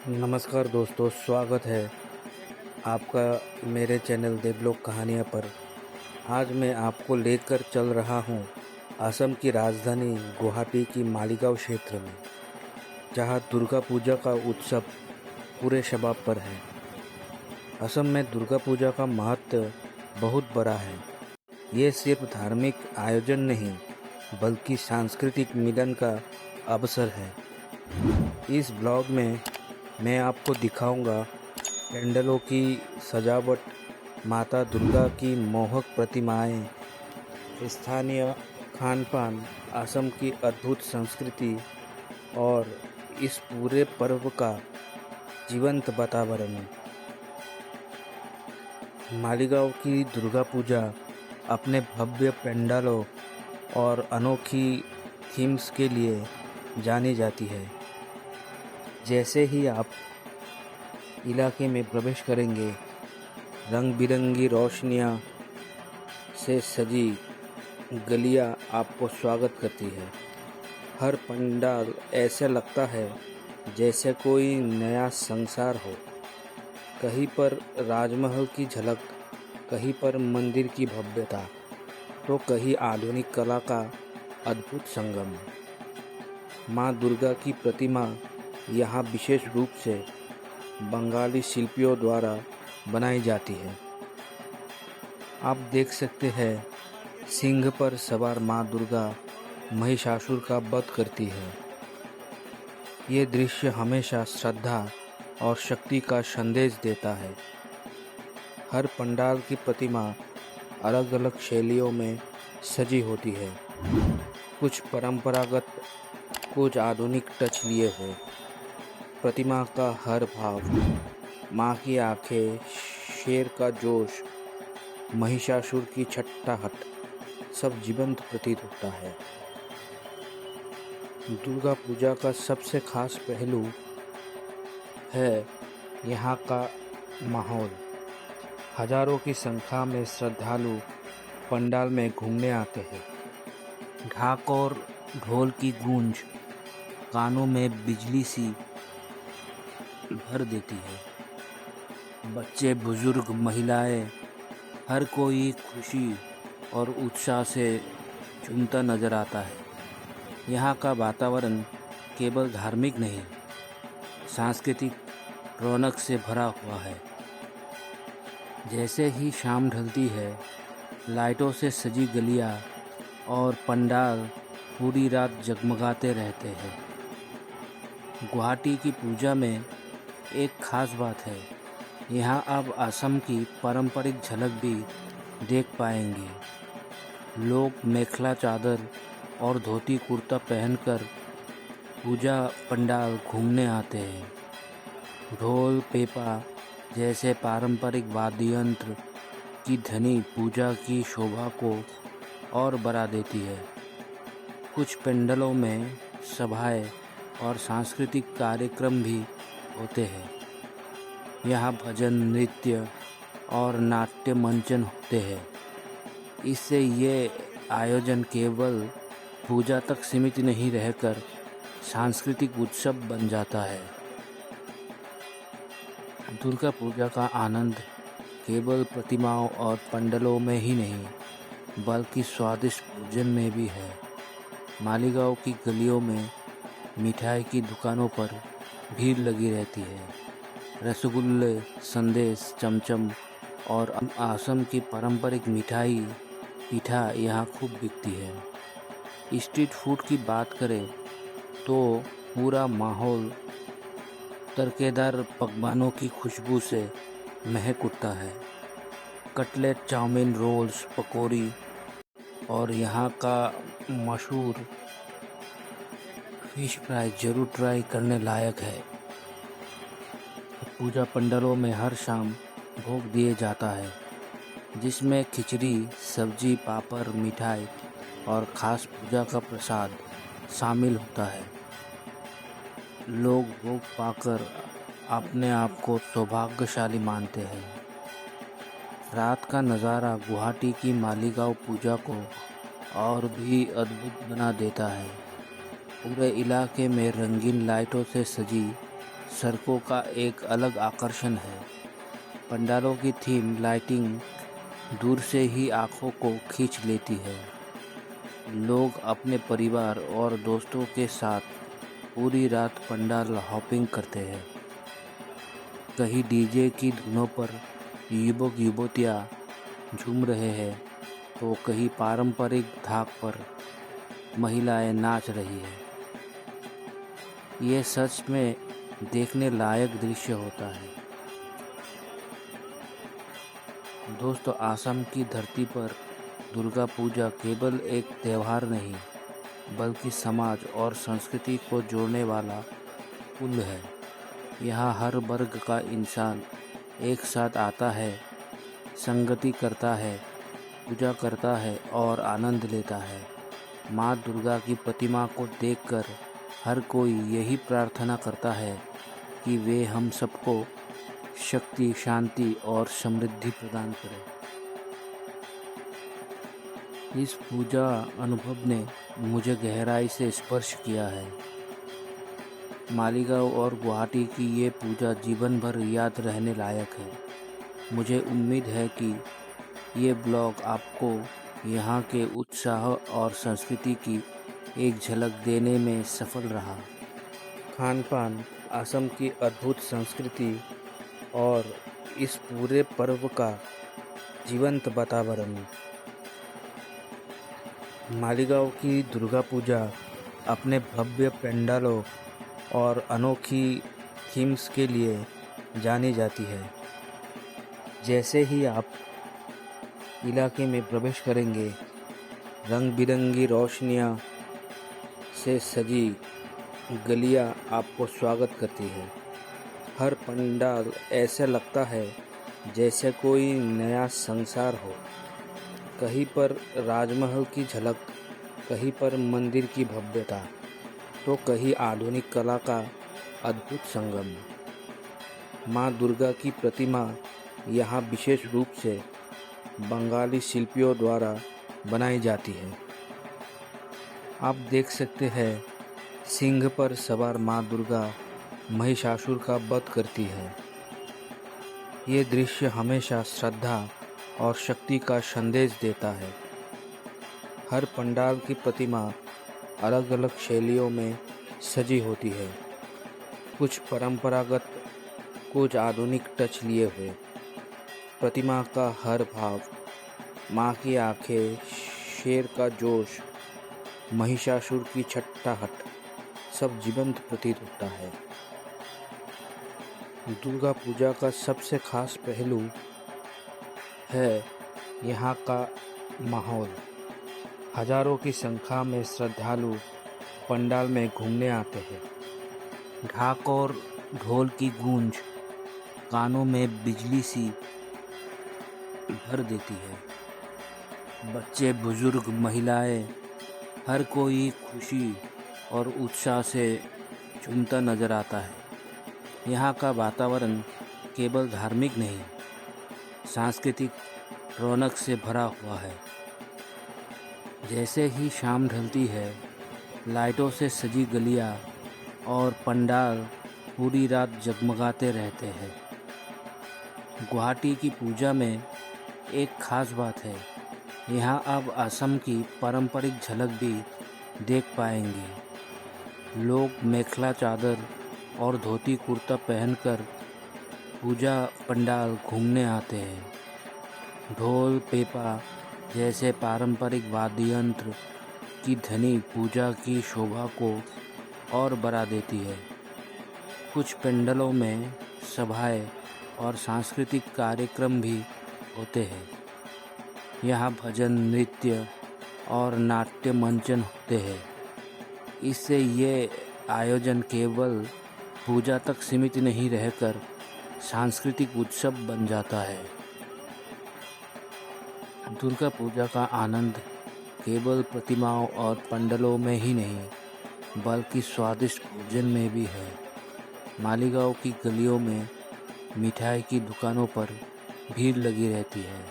नमस्कार दोस्तों, स्वागत है आपका मेरे चैनल देवलोक कहानियाँ पर। आज मैं आपको लेकर चल रहा हूँ असम की राजधानी गुवाहाटी की मालीगांव क्षेत्र में, जहाँ दुर्गा पूजा का उत्सव पूरे शबाब पर है। असम में दुर्गा पूजा का महत्व बहुत बड़ा है। ये सिर्फ धार्मिक आयोजन नहीं, बल्कि सांस्कृतिक मिलन का अवसर है। इस ब्लॉग में मैं आपको दिखाऊंगा पेंडलों की सजावट, माता दुर्गा की मोहक प्रतिमाएं, स्थानीय खान-पान, असम की अद्भुत संस्कृति और इस पूरे पर्व का जीवंत वातावरण। मालीगांव की दुर्गा पूजा अपने भव्य पेंडालों और अनोखी थीम्स के लिए जानी जाती है। जैसे ही आप इलाके में प्रवेश करेंगे, रंग बिरंगी रोशनियां से सजी गलियां आपको स्वागत करती है। हर पंडाल ऐसे लगता है जैसे कोई नया संसार हो। कहीं पर राजमहल की झलक, कहीं पर मंदिर की भव्यता, तो कहीं आधुनिक कला का अद्भुत संगम। माँ दुर्गा की प्रतिमा यहाँ विशेष रूप से बंगाली शिल्पियों द्वारा बनाई जाती है। आप देख सकते हैं, सिंह पर सवार माँ दुर्गा महिषासुर का वध करती है। ये दृश्य हमेशा श्रद्धा और शक्ति का संदेश देता है। हर पंडाल की प्रतिमा अलग अलग शैलियों में सजी होती है, कुछ परंपरागत, कुछ आधुनिक टच लिए हुए। प्रतिमा का हर भाव, माँ की आंखें, शेर का जोश, महिषासुर की छट्टाहट, सब जीवंत प्रतीत होता है। दुर्गा पूजा का सबसे खास पहलू है यहाँ का माहौल। हजारों की संख्या में श्रद्धालु पंडाल में घूमने आते हैं। ढाक और ढोल की गूंज कानों में बिजली सी भर देती है। बच्चे, बुजुर्ग, महिलाएं, हर कोई खुशी और उत्साह से झूमता नजर आता है। यहाँ का वातावरण केवल धार्मिक नहीं, सांस्कृतिक रौनक से भरा हुआ है। जैसे ही शाम ढलती है, लाइटों से सजी गलियाँ और पंडाल पूरी रात जगमगाते रहते हैं। गुवाहाटी की पूजा में एक खास बात है, यहाँ आप असम की पारंपरिक झलक भी देख पाएंगे। लोग मेखला चादर और धोती कुर्ता पहनकर पूजा पंडाल घूमने आते हैं। ढोल, पेपा जैसे पारंपरिक वाद्य यंत्र की ध्वनि पूजा की शोभा को और बढ़ा देती है। कुछ पेंडलों में सभाएं और सांस्कृतिक कार्यक्रम भी होते हैं। यहाँ भजन, नृत्य और नाट्य मंचन होते हैं। इससे ये आयोजन केवल पूजा तक सीमित नहीं रहकर सांस्कृतिक उत्सव बन जाता है। दुर्गा पूजा का आनंद केवल प्रतिमाओं और पंडालों में ही नहीं, बल्कि स्वादिष्ट भोजन में भी है। मालीगांव की गलियों में मिठाई की दुकानों पर भीड़ लगी रहती है। रसगुल्ले, संदेश, चमचम और असम की पारंपरिक मिठाई पीठा यहाँ खूब बिकती है। स्ट्रीट फूड की बात करें तो पूरा माहौल तरकेदार पकवानों की खुशबू से महक उठता है। कटलेट, चाउमीन, रोल्स, पकौड़ी और यहाँ का मशहूर फिश फ्राई जरूर ट्राई करने लायक है। पूजा पंडालों में हर शाम भोग दिए जाता है, जिसमें खिचड़ी, सब्जी, पापड़, मिठाई और ख़ास पूजा का प्रसाद शामिल होता है। लोग भोग पाकर अपने आप को सौभाग्यशाली मानते हैं। रात का नज़ारा गुवाहाटी की मालीगांव पूजा को और भी अद्भुत बना देता है। पूरे इलाके में रंगीन लाइटों से सजी सड़कों का एक अलग आकर्षण है। पंडालों की थीम लाइटिंग दूर से ही आंखों को खींच लेती है। लोग अपने परिवार और दोस्तों के साथ पूरी रात पंडाल हॉपिंग करते हैं। कहीं डीजे की धुनों पर युवक युवतियाँ झूम रहे हैं तो कहीं पारंपरिक धाक पर महिलाएं नाच रही है। ये सच में देखने लायक दृश्य होता है। दोस्तों, असम की धरती पर दुर्गा पूजा केवल एक त्यौहार नहीं, बल्कि समाज और संस्कृति को जोड़ने वाला पुल है। यहाँ हर वर्ग का इंसान एक साथ आता है, संगति करता है, पूजा करता है और आनंद लेता है। माँ दुर्गा की प्रतिमा को देखकर हर कोई यही प्रार्थना करता है कि वे हम सबको शक्ति, शांति और समृद्धि प्रदान करें। इस पूजा अनुभव ने मुझे गहराई से स्पर्श किया है। मालीगांव और गुवाहाटी की ये पूजा जीवन भर याद रहने लायक है। मुझे उम्मीद है कि ये ब्लॉग आपको यहाँ के उत्साह और संस्कृति की एक झलक देने में सफल रहा। खान पान, असम की अद्भुत संस्कृति और इस पूरे पर्व का जीवंत वातावरण। मालीगांव की दुर्गा पूजा अपने भव्य पंडालों और अनोखी थीम्स के लिए जानी जाती है। जैसे ही आप इलाके में प्रवेश करेंगे, रंग बिरंगी रोशनियां से सजी गलियां आपको स्वागत करती है। हर पंडाल ऐसा लगता है जैसे कोई नया संसार हो। कहीं पर राजमहल की झलक, कहीं पर मंदिर की भव्यता, तो कहीं आधुनिक कला का अद्भुत संगम। माँ दुर्गा की प्रतिमा यहाँ विशेष रूप से बंगाली शिल्पियों द्वारा बनाई जाती है। आप देख सकते हैं, सिंह पर सवार माँ दुर्गा महिषासुर का वध करती है। ये दृश्य हमेशा श्रद्धा और शक्ति का संदेश देता है। हर पंडाल की प्रतिमा अलग अलग शैलियों में सजी होती है, कुछ परंपरागत, कुछ आधुनिक टच लिए हुए। प्रतिमा का हर भाव, माँ की आंखें, शेर का जोश, महिषासुर की छट्टाहट, सब जीवंत प्रतीत होता है। दुर्गा पूजा का सबसे खास पहलू है यहाँ का माहौल। हजारों की संख्या में श्रद्धालु पंडाल में घूमने आते हैं। ढाक और ढोल की गूंज कानों में बिजली सी भर देती है। बच्चे, बुजुर्ग, महिलाएं, हर कोई खुशी और उत्साह से झूमता नजर आता है। यहाँ का वातावरण केवल धार्मिक नहीं, सांस्कृतिक रौनक से भरा हुआ है। जैसे ही शाम ढलती है, लाइटों से सजी गलियाँ और पंडाल पूरी रात जगमगाते रहते हैं। गुवाहाटी की पूजा में एक खास बात है, यहाँ आप असम की पारंपरिक झलक भी देख पाएंगे। लोग मेखला चादर और धोती कुर्ता पहनकर पूजा पंडाल घूमने आते हैं। ढोल, पेपा जैसे पारंपरिक वाद्य यंत्र की ध्वनि पूजा की शोभा को और बढ़ा देती है। कुछ पंडालों में सभाएं और सांस्कृतिक कार्यक्रम भी होते हैं। यहाँ भजन, नृत्य और नाट्य मंचन होते हैं। इससे ये आयोजन केवल पूजा तक सीमित नहीं रहकर सांस्कृतिक उत्सव बन जाता है। दुर्गा पूजा का आनंद केवल प्रतिमाओं और पंडालों में ही नहीं, बल्कि स्वादिष्ट भोजन में भी है। मालीगांव की गलियों में मिठाई की दुकानों पर भीड़ लगी रहती है।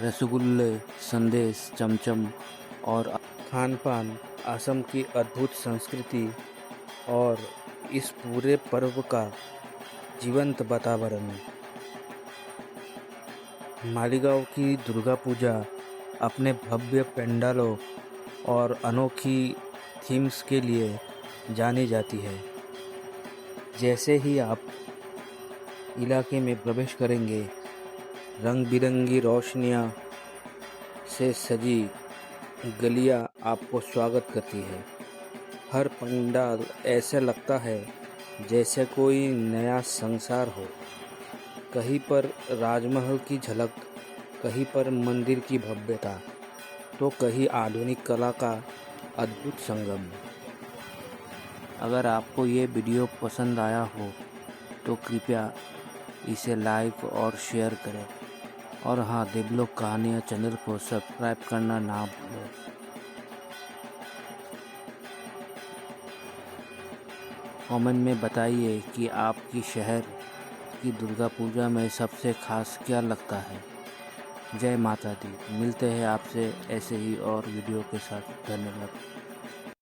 रसगुल्ले, संदेश, चमचम और खान पान असम की अद्भुत संस्कृति और इस पूरे पर्व का जीवंत वातावरण। मालीगांव की दुर्गा पूजा अपने भव्य पंडालों और अनोखी थीम्स के लिए जानी जाती है। जैसे ही आप इलाके में प्रवेश करेंगे, रंग बिरंगी रोशनियां से सजी गलियां आपको स्वागत करती है। हर पंडाल ऐसा लगता है जैसे कोई नया संसार हो। कहीं पर राजमहल की झलक, कहीं पर मंदिर की भव्यता, तो कहीं आधुनिक कला का अद्भुत संगम। अगर आपको ये वीडियो पसंद आया हो तो कृपया इसे लाइक और शेयर करें। और हाँ, देवलोक कहानियाँ चैनल को सब्सक्राइब करना ना भूलें। कमेंट में बताइए कि आपकी शहर की दुर्गा पूजा में सबसे खास क्या लगता है। जय माता दी। मिलते हैं आपसे ऐसे ही और वीडियो के साथ। धन्यवाद।